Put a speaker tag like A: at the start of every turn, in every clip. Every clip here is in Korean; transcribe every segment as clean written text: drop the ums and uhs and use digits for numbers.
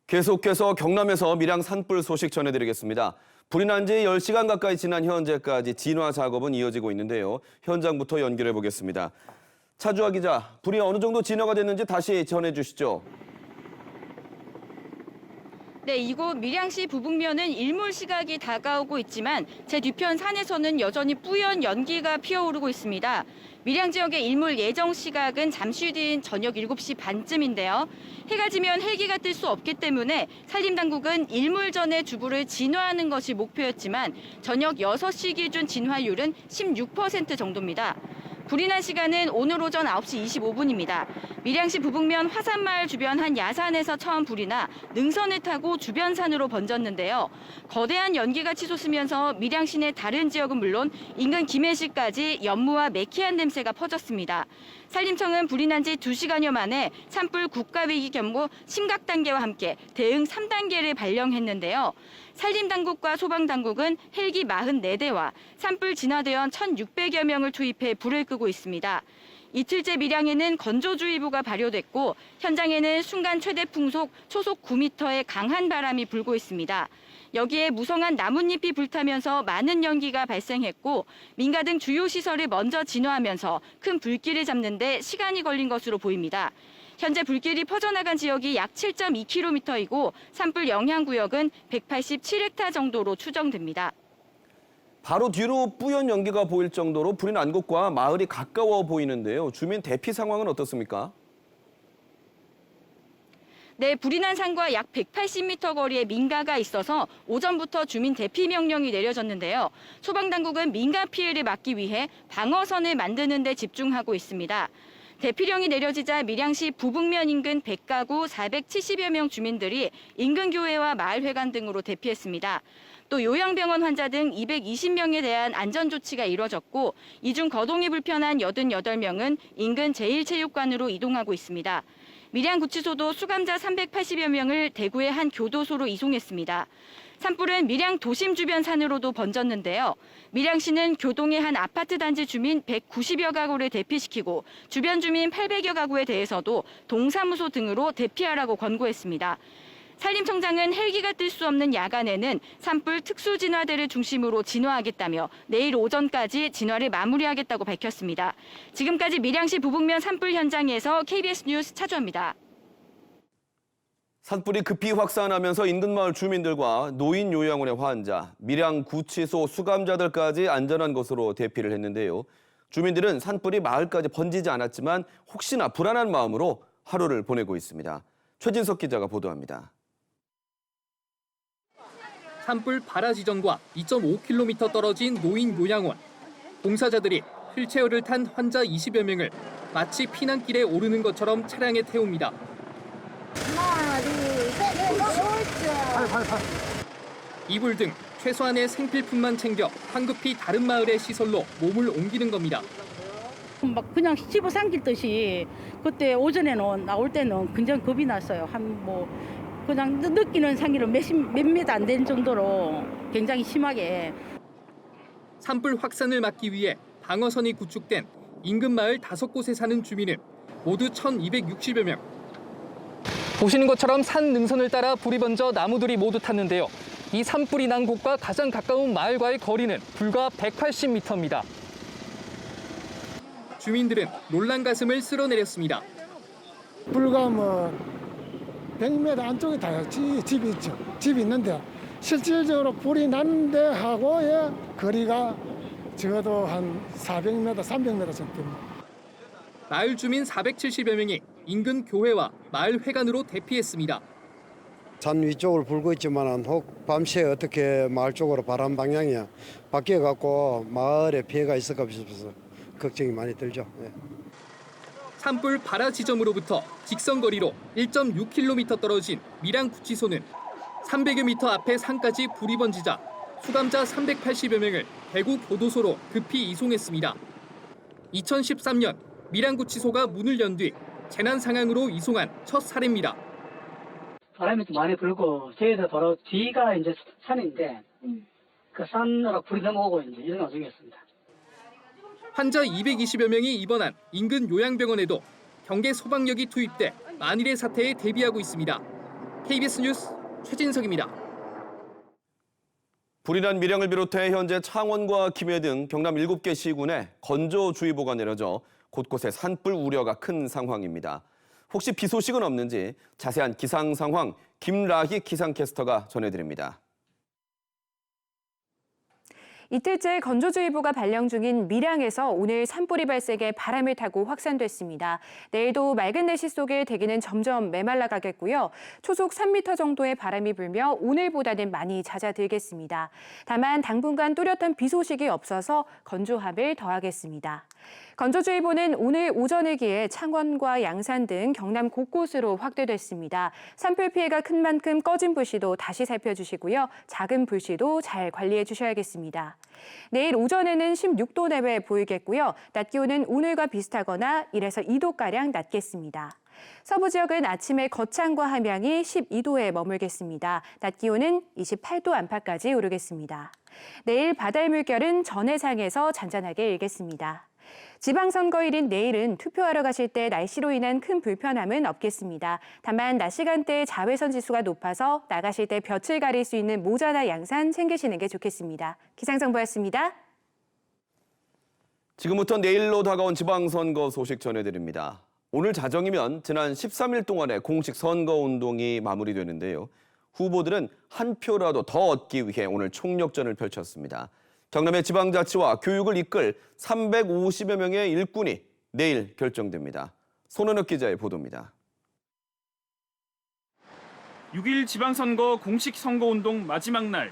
A: 계속해서 경남에서 밀양 산불 소식 전해드리겠습니다. 불이 난 지 10시간 가까이 지난 현재까지 진화 작업은 이어지고 있는데요. 현장부터 연결해 보겠습니다. 차주아 기자, 불이 어느 정도 진화가 됐는지 다시 전해주시죠.
B: 네, 이곳 밀양시 부북면은 일몰 시각이 다가오고 있지만 제 뒤편 산에서는 여전히 뿌연 연기가 피어오르고 있습니다. 밀양 지역의 일몰 예정 시각은 잠시 뒤인 저녁 7시 반쯤인데요. 해가 지면 헬기가 뜰 수 없기 때문에 산림당국은 일몰 전에 주부를 진화하는 것이 목표였지만 저녁 6시 기준 진화율은 16% 정도입니다. 불이 난 시간은 오늘 오전 9시 25분입니다. 밀양시 부북면 화산마을 주변 한 야산에서 처음 불이 나 능선을 타고 주변 산으로 번졌는데요. 거대한 연기가 치솟으면서 밀양 시내 다른 지역은 물론 인근 김해시까지 연무와 매캐한 냄새가 퍼졌습니다. 산림청은 불이 난 지 2시간여 만에 산불 국가위기 경보 심각 단계와 함께 대응 3단계를 발령했는데요. 산림당국과 소방당국은 헬기 44대와 산불 진화대원 1,600여 명을 투입해 불을 끄고 있습니다. 이틀째 밀양에는 건조주의보가 발효됐고 현장에는 순간 최대 풍속 초속 9m의 강한 바람이 불고 있습니다. 여기에 무성한 나뭇잎이 불타면서 많은 연기가 발생했고 민가 등 주요 시설을 먼저 진화하면서 큰 불길을 잡는 데 시간이 걸린 것으로 보입니다. 현재 불길이 퍼져나간 지역이 약 7.2km이고 산불 영향 구역은 187헥타 정도로 추정됩니다.
A: 바로 뒤로 뿌연 연기가 보일 정도로 불이 난 곳과 마을이 가까워 보이는데요. 주민 대피 상황은 어떻습니까?
B: 네, 불이 난 산과 약 180m 거리에 민가가 있어서 오전부터 주민 대피 명령이 내려졌는데요. 소방당국은 민가 피해를 막기 위해 방어선을 만드는 데 집중하고 있습니다. 대피령이 내려지자 밀양시 부북면 인근 100가구 470여 명 주민들이 인근 교회와 마을회관 등으로 대피했습니다. 또 요양병원 환자 등 220명에 대한 안전조치가 이뤄졌고 이 중 거동이 불편한 88명은 인근 제1체육관으로 이동하고 있습니다. 밀양구치소도 수감자 380여 명을 대구의 한 교도소로 이송했습니다. 산불은 밀양 도심 주변 산으로도 번졌는데요. 밀양시는 교동의 한 아파트 단지 주민 190여 가구를 대피시키고 주변 주민 800여 가구에 대해서도 동사무소 등으로 대피하라고 권고했습니다. 산림청장은 헬기가 뜰 수 없는 야간에는 산불 특수진화대를 중심으로 진화하겠다며 내일 오전까지 진화를 마무리하겠다고 밝혔습니다. 지금까지 밀양시 부북면 산불 현장에서 KBS 뉴스 차주아입니다.
A: 산불이 급히 확산하면서 인근 마을 주민들과 노인 요양원의 환자, 밀양 구치소 수감자들까지 안전한 곳으로 대피를 했는데요. 주민들은 산불이 마을까지 번지지 않았지만 혹시나 불안한 마음으로 하루를 보내고 있습니다. 최진석 기자가 보도합니다.
C: 산불 발화 지점과 2.5km 떨어진 노인 요양원. 봉사자들이 휠체어를 탄 환자 20여 명을 마치 피난길에 오르는 것처럼 차량에 태웁니다.
D: 하나, 둘, 셋,
C: 이불 등 최소한의 생필품만 챙겨 황급히 다른 마을의 시설로 몸을 옮기는 겁니다.
E: 막 그냥 씹어 삼킬 듯이 그때 오전에는 나올 때는 굉장히 겁이 났어요. 그냥 느끼는 상기로 몇 미터 안 된 정도로 굉장히 심하게.
C: 산불 확산을 막기 위해 방어선이 구축된 인근 마을 5곳에 사는 주민은 모두 1,260여 명. 보시는 것처럼 산 능선을 따라 불이 번져 나무들이 모두 탔는데요. 이 산불이 난 곳과 가장 가까운 마을과의 거리는 불과 180m입니다. 주민들은 놀란 가슴을 쓸어내렸습니다.
F: 불과 100m 안쪽에 다 집이 있죠. 집이 있는데 실질적으로 불이 났는데 하고의 거리가 적어도 한 400m, 300m 정도 됩니다.
C: 마을 주민 470여 명이 인근 교회와 마을 회관으로 대피했습니다.
G: 산 위쪽을 불고 있지만 혹 밤새 어떻게 마을 쪽으로 바람 방향이 바뀌어 갖고 마을에 피해가 있을까 싶어서 걱정이 많이 들죠. 네.
C: 산불 발화 지점으로부터 직선거리로 1.6km 떨어진 밀양구치소는 300여 미터 앞에 산까지 불이 번지자 수감자 380여 명을 대구 교도소로 급히 이송했습니다. 2013년 밀양구치소가 문을 연 뒤 재난 상황으로 이송한 첫 사례입니다.
H: 바람이 좀 많이 불고 저희도 바로 뒤가 이제 산인데 그 산으로 불이 넘어오고 이제 이런 와중이었습니다.
C: 환자 220여 명이 입원한 인근 요양병원에도 경계 소방력이 투입돼 만일의 사태에 대비하고 있습니다. KBS 뉴스 최진석입니다.
A: 불이 난 밀양을 비롯해 현재 창원과 김해 등 경남 7개 시군에 건조주의보가 내려져 곳곳에 산불 우려가 큰 상황입니다. 혹시 비 소식은 없는지 자세한 기상 상황 김라희 기상캐스터가 전해드립니다.
I: 이틀째 건조주의보가 발령 중인 밀양에서 오늘 산불이 발생해 바람을 타고 확산됐습니다. 내일도 맑은 날씨 속에 대기는 점점 메말라가겠고요. 초속 3m 정도의 바람이 불며 오늘보다는 많이 잦아들겠습니다. 다만 당분간 뚜렷한 비 소식이 없어서 건조함을 더하겠습니다. 건조주의보는 오늘 오전을 기해 창원과 양산 등 경남 곳곳으로 확대됐습니다. 산불 피해가 큰 만큼 꺼진 불씨도 다시 살펴주시고요. 작은 불씨도 잘 관리해 주셔야겠습니다. 내일 오전에는 16도 내외 보이겠고요. 낮 기온은 오늘과 비슷하거나 1에서 2도가량 낮겠습니다. 서부 지역은 아침에 거창과 함양이 12도에 머물겠습니다. 낮 기온은 28도 안팎까지 오르겠습니다. 내일 바다의 물결은 전해상에서 잔잔하게 일겠습니다. 지방선거일인 내일은 투표하러 가실 때 날씨로 인한 큰 불편함은 없겠습니다. 다만 낮 시간대에 자외선 지수가 높아서 나가실 때 볕을 가릴 수 있는 모자나 양산 챙기시는 게 좋겠습니다. 기상정보였습니다.
A: 지금부터 내일로 다가온 지방선거 소식 전해드립니다. 오늘 자정이면 지난 13일 동안의 공식 선거운동이 마무리되는데요. 후보들은 한 표라도 더 얻기 위해 오늘 총력전을 펼쳤습니다. 경남의 지방자치와 교육을 이끌 350여 명의 일꾼이 내일 결정됩니다. 손은혁 기자의 보도입니다.
J: 6일 지방선거 공식 선거운동 마지막 날,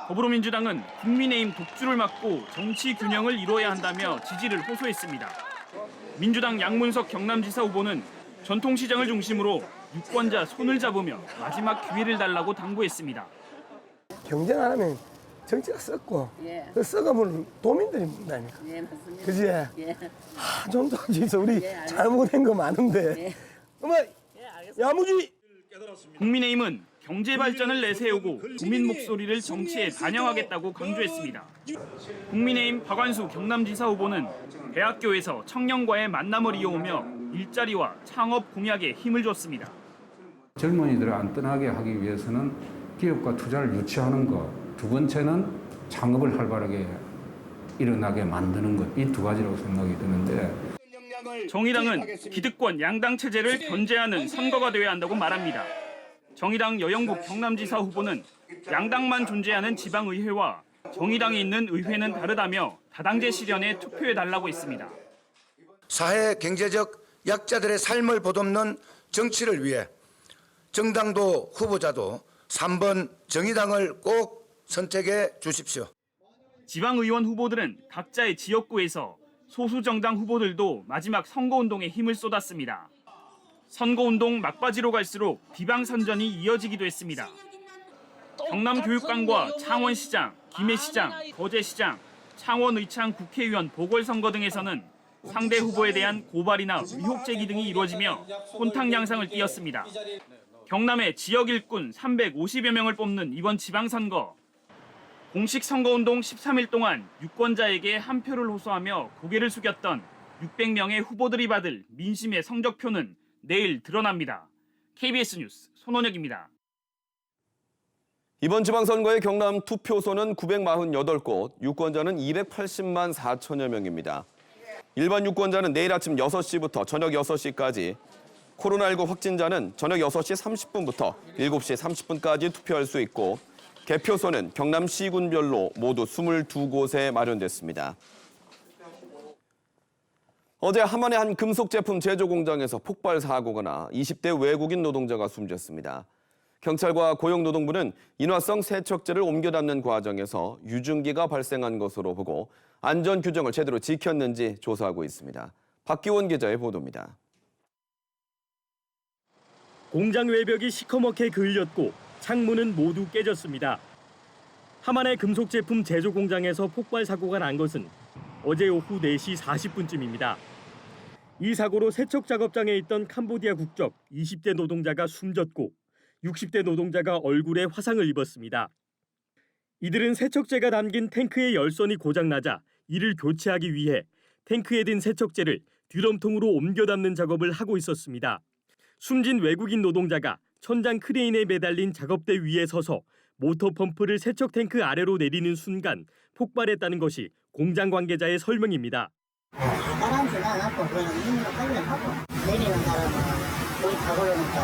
J: 더불어민주당은 국민의힘 독주를 막고 정치 균형을 이뤄야 한다며 지지를 호소했습니다. 민주당 양문석 경남지사 후보는 전통시장을 중심으로 유권자 손을 잡으며 마지막 기회를 달라고 당부했습니다.
K: 경쟁 안 하면 정치가 썩고 그 썩으면 도민들이 문다니까.
D: 맞습니다.
K: 그지? 좀 더 진짜 우리 잘못된 거 많은데. 야무지.
J: 국민의힘은 경제 발전을 내세우고 국민 목소리를 정치에 반영하겠다고 강조했습니다. 국민의힘 박완수 경남지사 후보는 대학교에서 청년과의 만남을 이어오며 일자리와 창업 공약에 힘을 줬습니다.
L: 젊은이들을 안 떠나게 하기 위해서는 기업과 투자를 유치하는 것, 두 번째는 창업을 활발하게 일어나게 만드는 것, 이 두 가지라고 생각이 드는데
J: 정의당은 기득권 양당 체제를 견제하는 선거가 되어야 한다고 말합니다. 정의당 여영국 경남지사 후보는 양당만 존재하는 지방의회와 정의당이 있는 의회는 다르다며 다당제 실현에 투표해달라고 했습니다.
M: 사회 경제적 약자들의 삶을 보듬는 정치를 위해 정당도 후보자도 3번 정의당을 꼭 선택해 주십시오.
J: 지방의원 후보들은 각자의 지역구에서 소수 정당 후보들도 마지막 선거운동에 힘을 쏟았습니다. 선거운동 막바지로 갈수록 비방선전이 이어지기도 했습니다. 경남교육감과 창원시장, 김해시장, 거제시장, 창원의창 국회의원 보궐선거 등에서는 상대 후보에 대한 고발이나 의혹 제기 등이 이루어지며 혼탁 양상을 띠었습니다. 경남의 지역 일꾼 350여 명을 뽑는 이번 지방선거. 공식 선거운동 13일 동안 유권자에게 한 표를 호소하며 고개를 숙였던 600명의 후보들이 받을 민심의 성적표는 내일 드러납니다. KBS 뉴스 손원혁입니다.
A: 이번 지방선거의 경남 투표소는 948곳, 유권자는 280만 4천여 명입니다. 일반 유권자는 내일 아침 6시부터 저녁 6시까지, 코로나19 확진자는 저녁 6시 30분부터 7시 30분까지 투표할 수 있고 개표소는 경남 시군별로 모두 22곳에 마련됐습니다. 어제 함안의 한 금속 제품 제조 공장에서 폭발 사고가 나 20대 외국인 노동자가 숨졌습니다. 경찰과 고용노동부는 인화성 세척제를 옮겨 담는 과정에서 유증기가 발생한 것으로 보고 안전 규정을 제대로 지켰는지 조사하고 있습니다. 박기원 기자의 보도입니다.
N: 공장 외벽이 시커멓게 그을렸고 창문은 모두 깨졌습니다. 함안의 금속 제품 제조 공장에서 폭발 사고가 난 것은 어제 오후 4시 40분쯤입니다. 이 사고로 세척 작업장에 있던 캄보디아 국적 20대 노동자가 숨졌고 60대 노동자가 얼굴에 화상을 입었습니다. 이들은 세척제가 담긴 탱크의 열선이 고장나자 이를 교체하기 위해 탱크에 든 세척제를 드럼통으로 옮겨 담는 작업을 하고 있었습니다. 숨진 외국인 노동자가 천장 크레인에 매달린 작업대 위에 서서 모터 펌프를 세척 탱크 아래로 내리는 순간 폭발했다는 것이 공장 관계자의 설명입니다.
D: 사람 지나가고 그거는 힘으로 끌려하고 내리는 사람은 거의 타고 오니까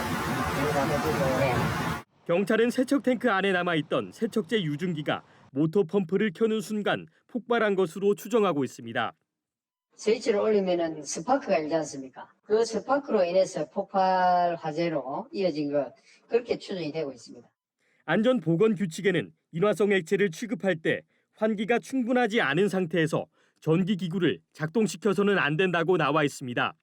N: 경찰은 세척 탱크 안에 남아있던 세척제 유증기가 모터 펌프를 켜는 순간 폭발한 것으로 추정하고 있습니다.
O: 스위치를 올리면은 스파크가 일지 않습니까? 그 스파크로 인해서 폭발 화재로 이어진 것 그렇게 추정이 되고 있습니다.
N: 안전 보건 규칙에는 인화성 액체를 취급할 때 환기가 충분하지 않은 상태에서 전기 기구를 작동시켜서는 안 된다고 나와 있습니다.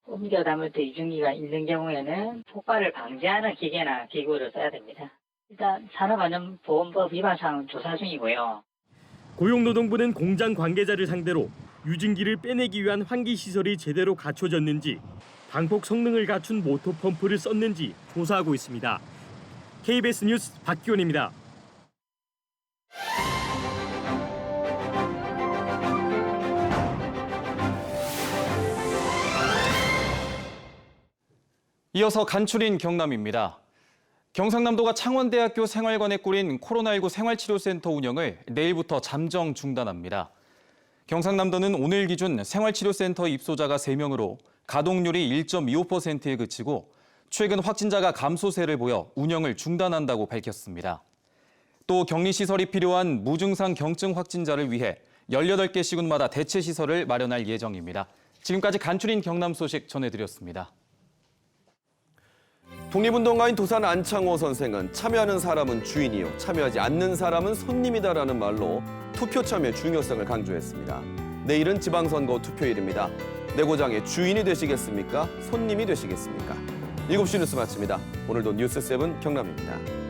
H: 옮겨 담을 때 유증기가 있는 경우에는 폭발을 방지하는 기계나 기구를 써야 됩니다. 일단 산업안전보건법 위반 사항은 조사 중이고요.
N: 고용노동부는 공장 관계자를 상대로 유증기를 빼내기 위한 환기 시설이 제대로 갖춰졌는지, 방폭 성능을 갖춘 모터 펌프를 썼는지 조사하고 있습니다. KBS 뉴스 박기원입니다.
P: 이어서 간추린 경남입니다. 경상남도가 창원대학교 생활관에 꾸린 코로나19 생활치료센터 운영을 내일부터 잠정 중단합니다. 경상남도는 오늘 기준 생활치료센터 입소자가 3명으로 가동률이 1.25%에 그치고 최근 확진자가 감소세를 보여 운영을 중단한다고 밝혔습니다. 또 격리시설이 필요한 무증상 경증 확진자를 위해 18개 시군마다 대체시설을 마련할 예정입니다. 지금까지 간추린 경남 소식 전해드렸습니다.
A: 독립운동가인 도산 안창호 선생은 참여하는 사람은 주인이요, 참여하지 않는 사람은 손님이다라는 말로 투표 참여의 중요성을 강조했습니다. 내일은 지방선거 투표일입니다. 내 고장의 주인이 되시겠습니까? 손님이 되시겠습니까? 7시 뉴스 마칩니다. 오늘도 뉴스7 경남입니다.